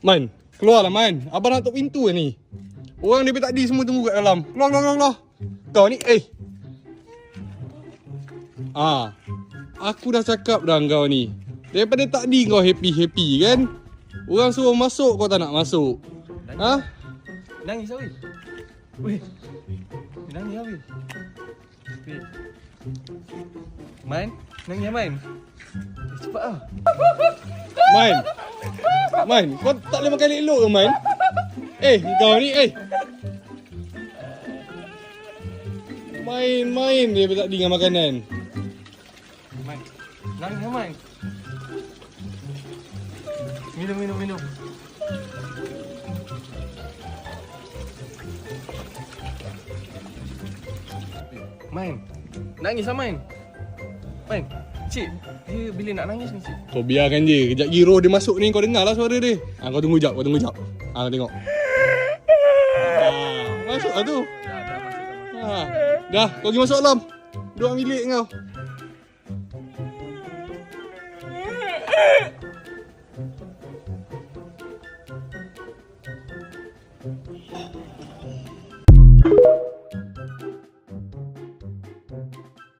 Man, keluarlah Man. Abang nak tutup pintu ni. Orang daripada tadi semua tunggu kat dalam. Keluar. Kau ni, aku dah cakap dah kau ni. Daripada tadi kau happy-happy kan? Orang suruh masuk kau tak nak masuk. Nangis lah, weh. Nangis lah, weh. Man, nangis lah, Man. Cepat lah. Man, kau tak boleh makan elok ke Man? Kau ni, Main dia tadi dengan makanan. Man, nangis lah, Man. Minum. Man, nangis lah, Man. Man, cik, dia bila nak nangis ni, cik? Kau biarkan je. Kejap lagi roh dia masuk ni. Kau dengar lah suara dia. Kau tunggu jap. Kau tengok. Masuk lah tu. Dah, kau pergi masuk dalam. Duduk bilik kau.